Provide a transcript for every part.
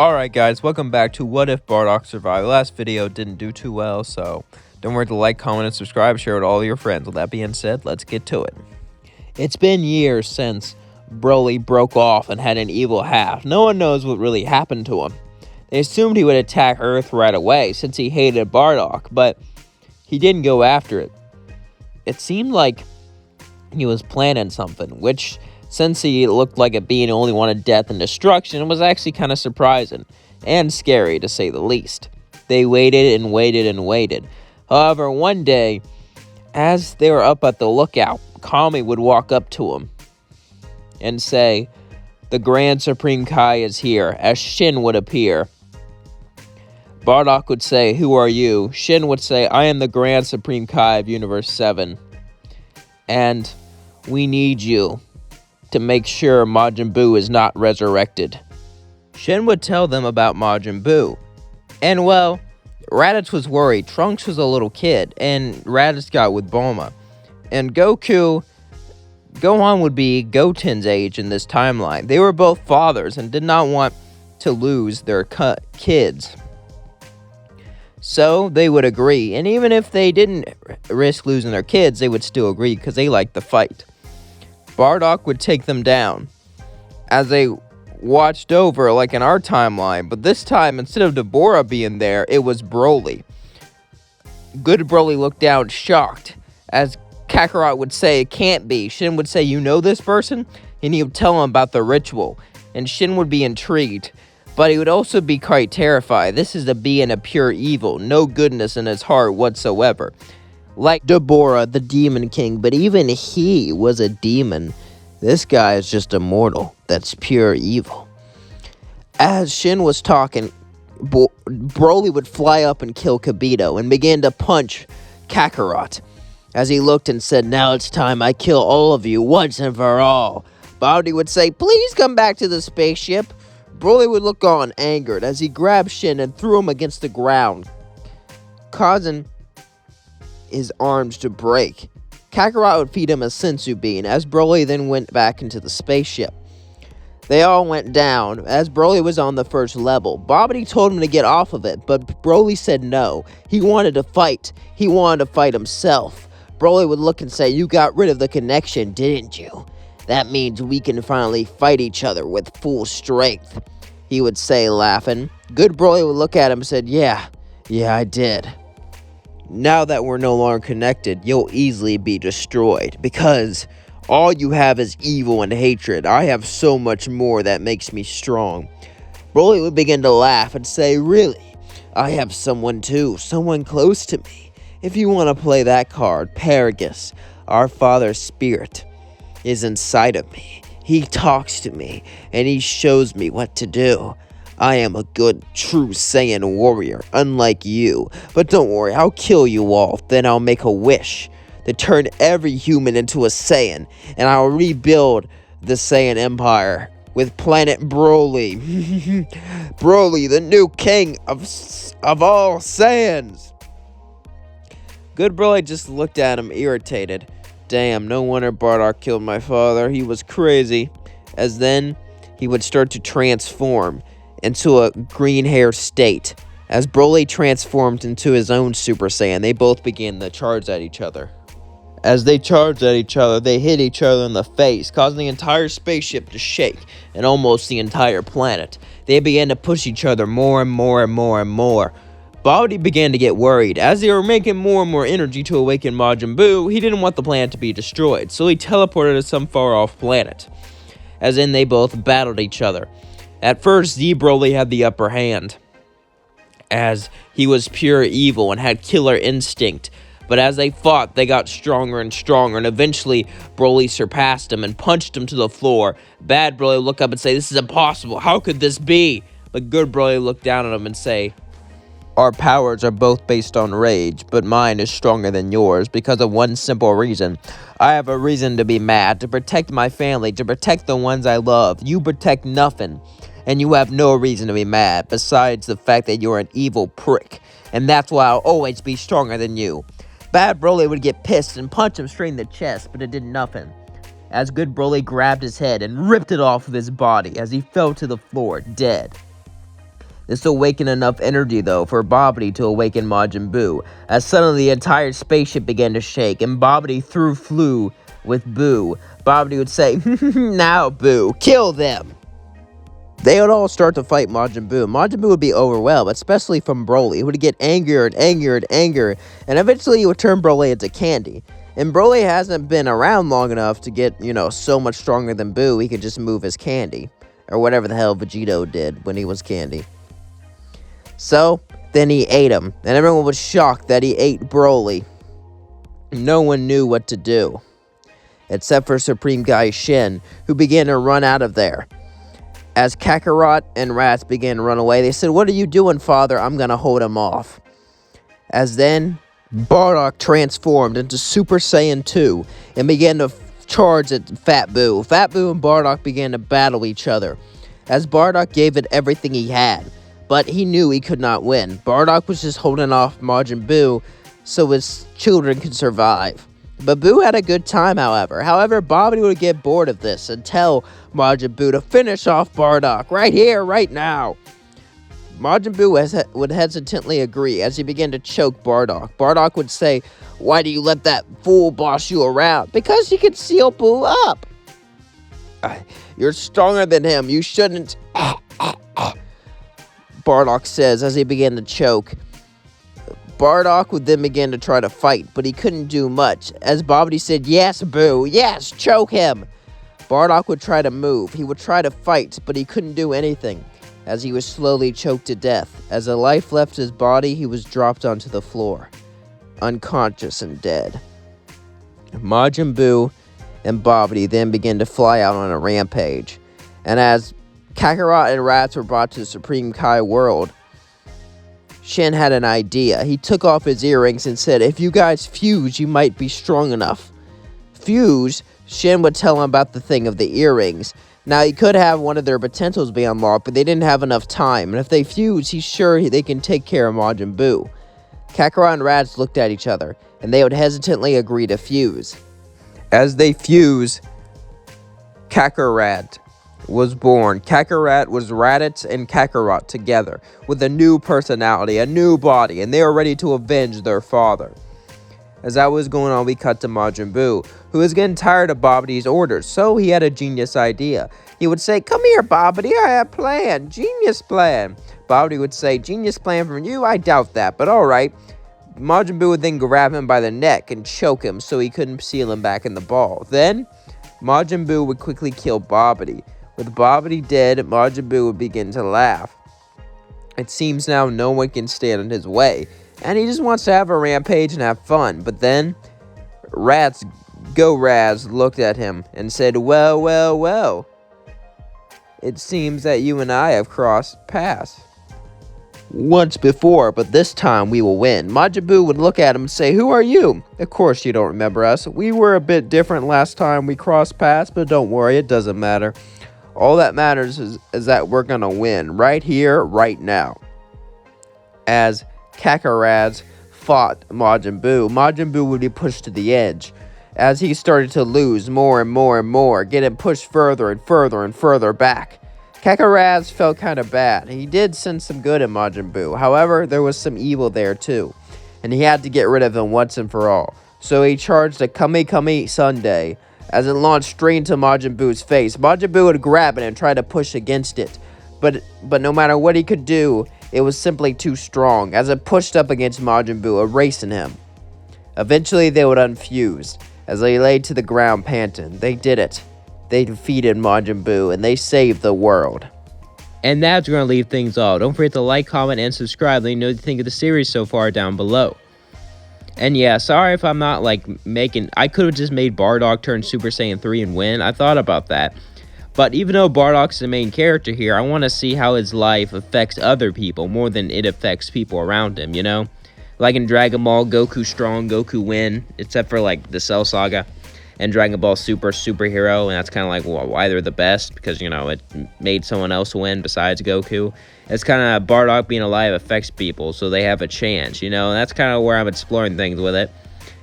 Alright guys, welcome back to What If Bardock Survived. Last video didn't do too well, so don't forget to like, comment, and subscribe. Share it with all your friends. With that being said, let's get to it. It's been years since Broly broke off and had an evil half. No one knows what really happened to him. They assumed he would attack Earth right away since he hated Bardock, but he didn't go after it. It seemed like he was planning something, which, since he looked like a being who only wanted death and destruction, was actually kind of surprising and scary, to say the least. They waited and waited and waited. However, one day, as they were up at the lookout, Kami would walk up to him and say, "The Grand Supreme Kai is here," as Shin would appear. Bardock would say, "Who are you?" Shin would say, "I am the Grand Supreme Kai of Universe 7. And we need you to make sure Majin Buu is not resurrected." Shin would tell them about Majin Buu. And well, Raditz was worried. Trunks was a little kid, and Raditz got with Bulma. And Gohan would be Goten's age in this timeline. They were both fathers and did not want to lose their kids. So they would agree. And even if they didn't risk losing their kids, they would still agree because they liked the fight. Bardock would take them down as they watched over, like in our timeline, but this time, instead of Deborah being there, it was Broly. Good Broly looked down, shocked, as Kakarot would say, "It can't be." Shin would say, "You know this person?" And he would tell him about the ritual, and Shin would be intrigued, but he would also be quite terrified. This is a being of pure evil, no goodness in his heart whatsoever. Like Deborah, the Demon King, but even he was a demon. This guy is just a mortal. That's pure evil. As Shin was talking, Broly would fly up and kill Kibito and begin to punch Kakarot. As he looked and said, "Now it's time I kill all of you once and for all." Bardock would say, "Please come back to the spaceship." Broly would look on, angered, as he grabbed Shin and threw him against the ground, causing his arms to break. Kakarot would feed him a senzu bean, as Broly then went back into the spaceship. They all went down, as Broly was on the first level. Babidi told him to get off of it, but Broly said no. He wanted to fight. He wanted to fight himself. Broly would look and say, "You got rid of the connection, didn't you? That means we can finally fight each other with full strength," he would say, laughing. Good Broly would look at him and said, Yeah, I did. Now that we're no longer connected, you'll easily be destroyed, because all you have is evil and hatred. I have so much more that makes me strong. Broly would begin to laugh and say, "Really? I have someone too, someone close to me. If you want to play that card, Paragus, our father's spirit, is inside of me. He talks to me, and he shows me what to do. I am a good, true Saiyan warrior, unlike you. But don't worry, I'll kill you all. Then I'll make a wish to turn every human into a Saiyan, and I'll rebuild the Saiyan Empire with Planet Broly." Broly, the new king of all Saiyans. Good Broly just looked at him, irritated. Damn, no wonder Bardock killed my father. He was crazy. As then, he would start to transform into a green hair state. As Broly transformed into his own Super Saiyan, they both began to charge at each other. As they charged at each other, they hit each other in the face, causing the entire spaceship to shake, and almost the entire planet. They began to push each other more and more and more and more. Babidi began to get worried. As they were making more and more energy to awaken Majin Buu, he didn't want the planet to be destroyed, so he teleported to some far-off planet. As in, they both battled each other. At first, Broly had the upper hand, as he was pure evil and had killer instinct. But as they fought, they got stronger and stronger, and eventually Broly surpassed him and punched him to the floor. Bad Broly would look up and say, "This is impossible. How could this be?" But good Broly looked down at him and say, "Our powers are both based on rage, but mine is stronger than yours because of one simple reason. I have a reason to be mad, to protect my family, to protect the ones I love. You protect nothing, and you have no reason to be mad, besides the fact that you're an evil prick, and that's why I'll always be stronger than you." Bad Broly would get pissed and punch him straight in the chest, but it did nothing. As good Broly grabbed his head and ripped it off of his body as he fell to the floor, dead. This awakened enough energy, though, for Bobbity to awaken Majin Buu, as suddenly the entire spaceship began to shake, and Bobbity flew with Buu. Bobbity would say, "Now, Buu, kill them!" They would all start to fight Majin Buu. Majin Buu would be overwhelmed, especially from Broly. He would get angrier and angrier and angrier, and eventually he would turn Broly into candy. And Broly hasn't been around long enough to get, so much stronger than Buu, he could just move as candy. Or whatever the hell Vegito did when he was candy. So, then he ate him, and everyone was shocked that he ate Broly. No one knew what to do, except for Supreme Guy Shin, who began to run out of there. As Kakarot and Rats began to run away, they said, "What are you doing, father? I'm gonna hold him off." As then, Bardock transformed into Super Saiyan 2 and began to charge at Fat Buu. Fat Buu and Bardock began to battle each other, as Bardock gave it everything he had. But he knew he could not win. Bardock was just holding off Majin Buu so his children could survive. But Buu had a good time, however. Bobbity would get bored of this and tell Majin Buu to finish off Bardock right here, right now. Majin Buu would hesitantly agree as he began to choke Bardock. Bardock would say, "Why do you let that fool boss you around?" "Because he could seal Buu up." "You're stronger than him. You shouldn't." Bardock says as he began to choke. Bardock would then begin to try to fight, but he couldn't do much, as Bobbity said, "Yes, Buu, yes, choke him." Bardock would try to move. He would try to fight, but he couldn't do anything, as he was slowly choked to death. As the life left his body, he was dropped onto the floor, unconscious and dead. Majin Buu and Bobbity then began to fly out on a rampage, and as Kakarot and Rats were brought to the Supreme Kai world, Shin had an idea. He took off his earrings and said, "If you guys fuse, you might be strong enough." Fuse? Shin would tell him about the thing of the earrings. Now, he could have one of their potentials be unlocked, but they didn't have enough time, and if they fuse, he's sure they can take care of Majin Buu. Kakarot and Rats looked at each other, and they would hesitantly agree to fuse. As they fuse, Kakarot was born. Kakarot was Raditz and Kakarot together, with a new personality, a new body, and they were ready to avenge their father. As that was going on, we cut to Majin Buu, who was getting tired of Bobbity's orders, so he had a genius idea. He would say, "Come here, Bobbity, I have a plan, genius plan." Bobbity would say, "Genius plan from you? I doubt that, but alright." Majin Buu would then grab him by the neck and choke him so he couldn't seal him back in the ball. Then, Majin Buu would quickly kill Bobbity. With Bobbity dead, Majin Buu would begin to laugh. It seems now no one can stand in his way, and he just wants to have a rampage and have fun. But then, Raz looked at him and said, well, well, well. It seems that you and I have crossed paths once before, but this time we will win." Majin Buu would look at him and say, "Who are you?" "Of course you don't remember us. We were a bit different last time we crossed paths, but don't worry, it doesn't matter. All that matters is that we're gonna win, right here, right now." As Kakarot fought Majin Buu would be pushed to the edge, as he started to lose more and more and more, getting pushed further and further and further back. Kakarot felt kind of bad. He did sense some good in Majin Buu, however, there was some evil there too, and he had to get rid of him once and for all. So he charged a Kame Sunday, as it launched straight into Majin Buu's face. Majin Buu would grab it and try to push against it, but no matter what he could do, it was simply too strong, as it pushed up against Majin Buu, erasing him. Eventually, they would unfuse, as they lay to the ground panting. They did it. They defeated Majin Buu, and they saved the world. And that's going to leave things off. Don't forget to like, comment, and subscribe. Let me know what you think of the series so far down below. And yeah, sorry if I'm not I could have just made Bardock turn Super Saiyan 3 and win. I thought about that. But even though Bardock's the main character here, I want to see how his life affects other people more than it affects people around him, you know? Like in Dragon Ball, Goku strong, Goku win, except for the Cell Saga. And Dragon Ball superhero, and that's kind of why they're the best, because, it made someone else win besides Goku. It's kind of Bardock being alive affects people, so they have a chance, and that's kind of where I'm exploring things with it.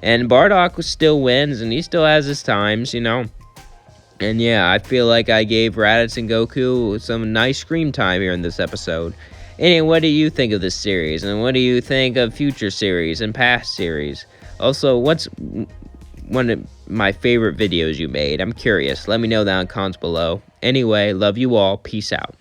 And Bardock still wins, and he still has his times, And yeah, I feel like I gave Raditz and Goku some nice screen time here in this episode. Anyway, what do you think of this series? And what do you think of future series and past series? Also, what's one of my favorite videos you made? I'm curious. Let me know down in the comments below. Anyway, love you all. Peace out.